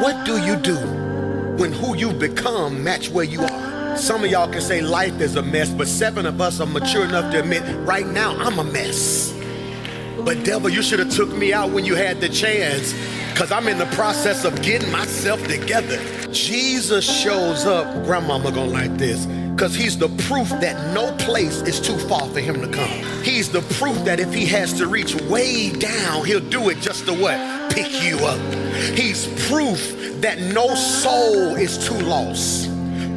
What do you do when who you become match where you are? Some of y'all can say life is a mess, but 7 of us are mature enough to admit right now I'm a mess. But devil, you should have took me out when you had the chance, because I'm in the process of getting myself together. Jesus shows up, grandmama gonna like this, because he's the proof that no place is too far for him to come. He's the proof that if he has to reach way down, he'll do it just to what? Pick you up. He's proof that no soul is too lost.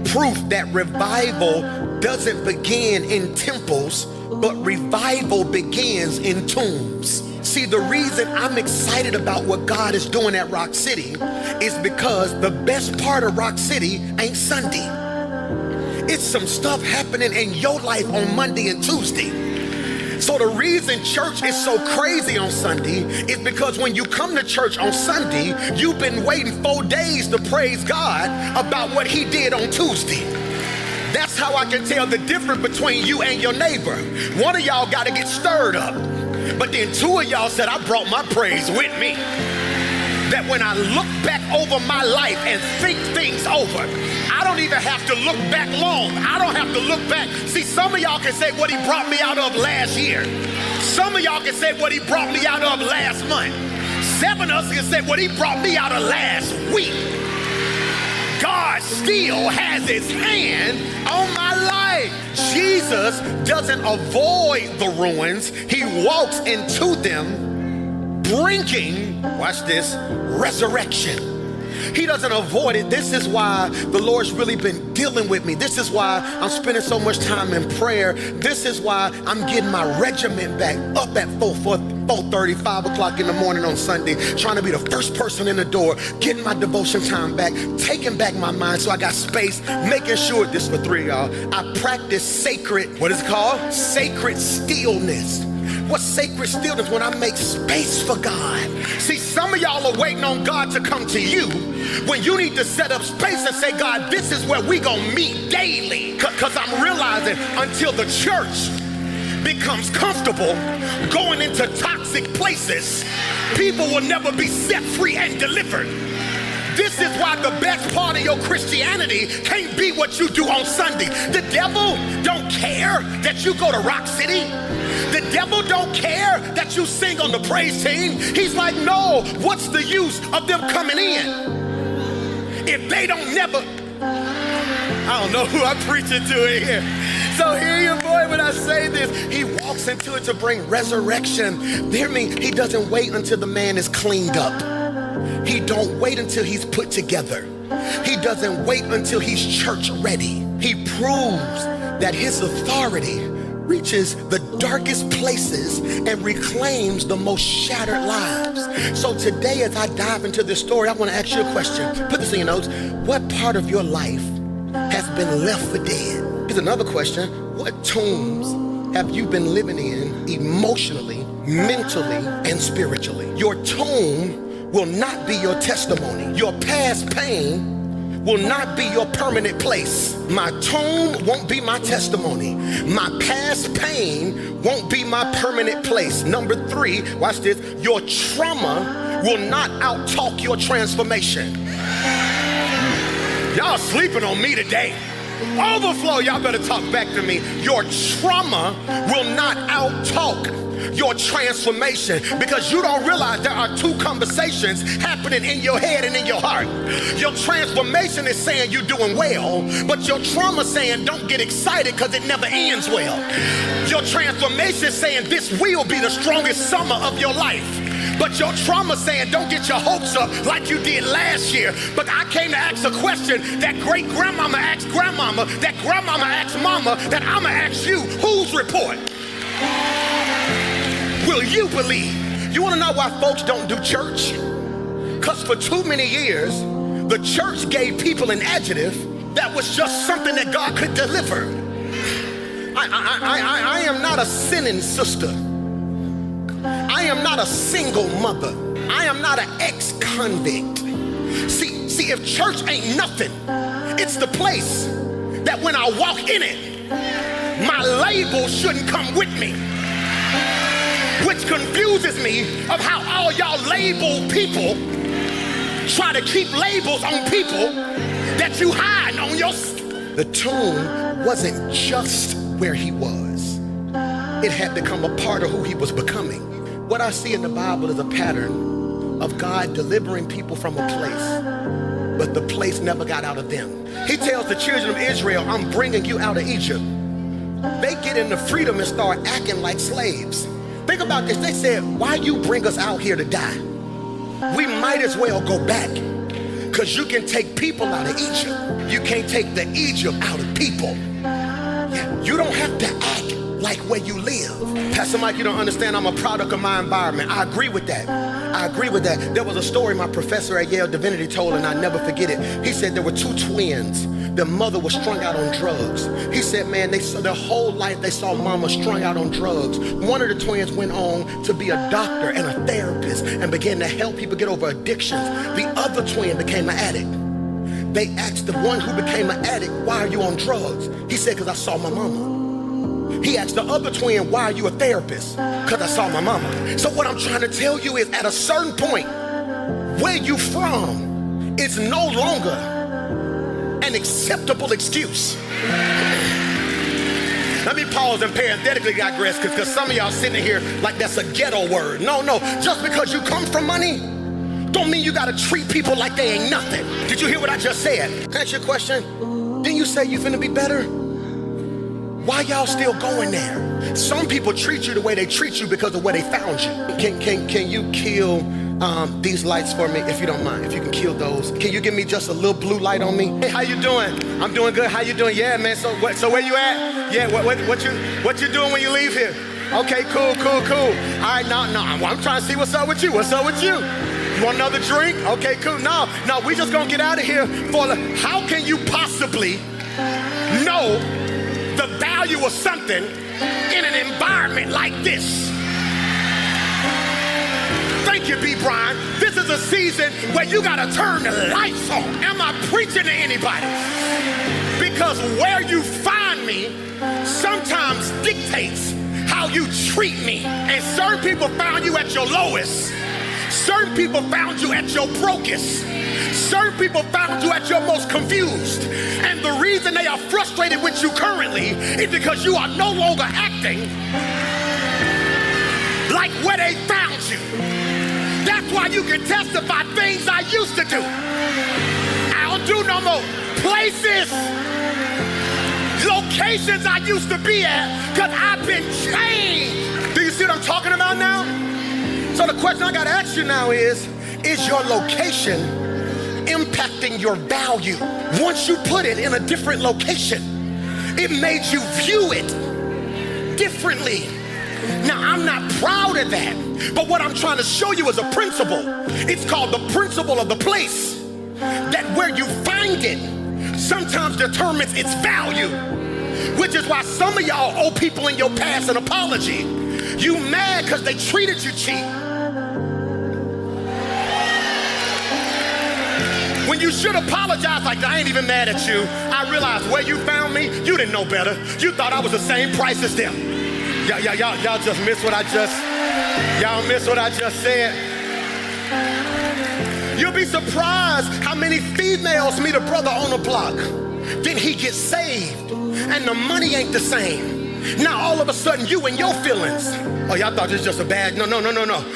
Proof that revival doesn't begin in temples, but revival begins in tombs. See, the reason I'm excited about what God is doing at Rock City is because the best part of Rock City ain't Sunday. It's some stuff happening in your life on Monday and Tuesday. So the reason church is so crazy on Sunday is because when you come to church on Sunday, you've been waiting 4 days to praise God about what he did on Tuesday. That's how I can tell the difference between you and your neighbor. One of y'all got to get stirred up, but then 2 of y'all said, I brought my praise with me. That when I look back over my life and think things over, I don't even have to look back long. I don't have to look back. See, some of y'all can say what he brought me out of last year. Some of y'all can say what he brought me out of last month. 7 of us can say what he brought me out of last week. God still has his hand on my life. Jesus doesn't avoid the ruins. He walks into them, bringing, watch this, resurrection. He doesn't avoid it. This is why the Lord's really been dealing with me. This is why I'm spending so much time in prayer. This is why I'm getting my regiment back up at 4:30, 5 o'clock in the morning on Sunday, trying to be the first person in the door, getting my devotion time back, taking back my mind so I got space, making sure, this for 3 of y'all, I practice sacred, what is it called? Sacred stillness. What's sacred stillness? When I make space for God. See, some of y'all are waiting on God to come to you when you need to set up space and say, God, this is where we gonna meet daily. Because I'm realizing until the church becomes comfortable going into toxic places, people will never be set free and delivered. This is why the best part of your Christianity can't be what you do on Sunday. The devil don't care that you go to Rock City. The devil don't care that you sing on the praise team. He's like, no, what's the use of them coming in if they don't never, I don't know who I'm preaching to in here. So hear your boy when I say this. He walks into it to bring resurrection. Hear me, he doesn't wait until the man is cleaned up. He don't wait until he's put together. He doesn't wait until he's church ready. He proves that his authority reaches the darkest places and reclaims the most shattered lives. So today, as I dive into this story, I want to ask you a question. Put this in your notes. What part of your life has been left for dead? Here's another question. What tombs have you been living in emotionally, mentally, and spiritually? Your tomb will not be your testimony. Your past pain will not be your permanent place. My tomb won't be my testimony. My past pain won't be my permanent place. Number 3, watch this, your trauma will not outtalk your transformation. Y'all sleeping on me today. Overflow, y'all better talk back to me. Your trauma will not outtalk your transformation, because you don't realize there are 2 conversations happening in your head and in your heart. Your transformation is saying you're doing well, but your trauma saying don't get excited because it never ends well. Your transformation is saying this will be the strongest summer of your life. But your trauma saying don't get your hopes up like you did last year. But I came to ask a question that great grandmama asked grandmama, that grandmama asked mama, that I'ma ask you. Whose report will you believe? You wanna know why folks don't do church? Because for too many years, the church gave people an adjective that was just something that God could deliver. I am not a sinning sister. I am not a single mother. I am not an ex-convict. See, if church ain't nothing, it's the place that when I walk in it, my label shouldn't come with me. Which confuses me of how all y'all label people Try to keep labels on people that you hide on your... The tomb wasn't just where he was. It had become a part of who he was becoming. What I see in the Bible is a pattern of God delivering people from a place, but the place never got out of them. He tells the children of Israel, I'm bringing you out of Egypt. They get into freedom and start acting like slaves. Think about this. They said, why you bring us out here to die? We might as well go back, because you can take people out of Egypt. You can't take the Egypt out of people. You don't have to act like where you live. Pastor Mike, you don't understand, I'm a product of my environment. I agree with that. I agree with that. There was a story my professor at Yale Divinity told, and I never forget it. He said there were two twins. Their mother was strung out on drugs. He said, man, their whole life they saw mama strung out on drugs. One of the twins went on to be a doctor and a therapist and began to help people get over addictions. The other twin became an addict. They asked the one who became an addict, why are you on drugs? He said, because I saw my mama. He asked the other twin, why are you a therapist? Because I saw my mama. So what I'm trying to tell you is at a certain point, where you from is no longer an acceptable excuse. Let me pause and parenthetically digress, because some of y'all sitting here like that's a ghetto word. No, just because you come from money don't mean you gotta treat people like they ain't nothing. Did you hear what I just said? Can I ask you a question? Didn't you say you finna be better? Why y'all still going there? Some people treat you the way they treat you because of where they found you. Can you kill these lights for me, if you don't mind? If you can kill those. Can you give me just a little blue light on me? Hey, how you doing? I'm doing good. How you doing? Yeah, man. So where you at? Yeah. What you doing when you leave here? Okay, cool. All right, no. I'm trying to see what's up with you. What's up with you? You want another drink? Okay, cool. No. We just gonna get out of here. How can you possibly know the value of something in an environment like this? Thank you, B. Brian. This is a season where you gotta turn the lights on. Am I preaching to anybody? Because where you find me sometimes dictates how you treat me. And certain people found you at your lowest. Certain people found you at your brokest. Certain people found you at your most confused. And the reason they are frustrated with you currently is because you are no longer acting like where they found you. That's why you can testify things I used to do. I don't do no more places, locations I used to be at, because I've been changed. Do you see what I'm talking about now? So the question I gotta ask you now is your location impacting your value? Once you put it in a different location, it made you view it differently. Now, I'm not proud of that, but what I'm trying to show you is a principle. It's called the principle of the place, that where you find it sometimes determines its value, which is why some of y'all owe people in your past an apology. You mad because they treated you cheap, when you should apologize. Like, I ain't even mad at you. I realized where you found me, you didn't know better. You thought I was the same price as them. Y'all just missed what I just said. You'll be surprised how many females meet a brother on a block. Then he gets saved and the money ain't the same. Now all of a sudden you and your feelings. Oh, y'all thought this was just a bad, no.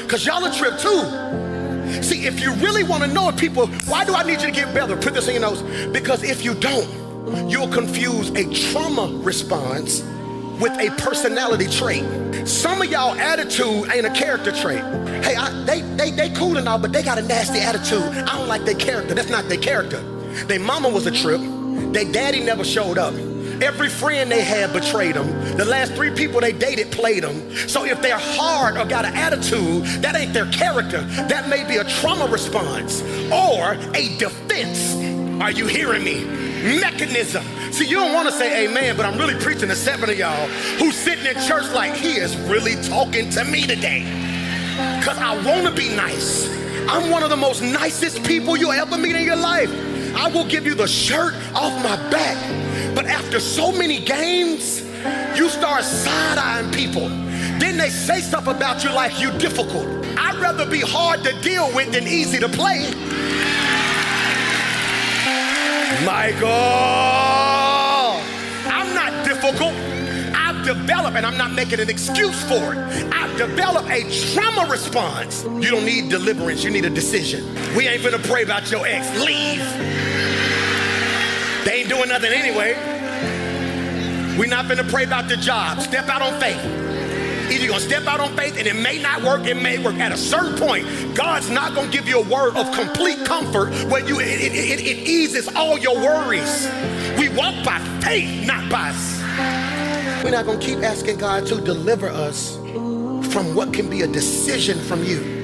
Cause y'all a trip too. See, if you really want to know it, people, why do I need you to get better? Put this in your notes. Because if you don't, you'll confuse a trauma response with a personality trait. Some of y'all attitude ain't a character trait. Hey, they cool and all, but they got a nasty attitude. I don't like their character. That's not their character. Their mama was a trip. Their daddy never showed up. Every friend they had betrayed them. The last 3 people they dated played them. So if they're hard or got an attitude, that ain't their character. That may be a trauma response or a defense. Are you hearing me? Mechanism. See, you don't want to say amen, but I'm really preaching to 7 of y'all who's sitting in church like, he is really talking to me today. Because I want to be nice. I'm one of the most nicest people you'll ever meet in your life. I will give you the shirt off my back. But after so many games, you start side-eyeing people. Then they say stuff about you like you difficult. I'd rather be hard to deal with than easy to play. Michael, I'm not difficult. I've developed, and I'm not making an excuse for it, I've developed a trauma response. You don't need deliverance, you need a decision. We ain't finna pray about your ex. Leave. They ain't doing nothing anyway. We're not finna pray about the job. Step out on faith. Either you're gonna step out on faith and it may not work, it may work. At a certain point, God's not gonna give you a word of complete comfort where it eases all your worries. We walk by faith, not by sight. We're not gonna keep asking God to deliver us from what can be a decision from you.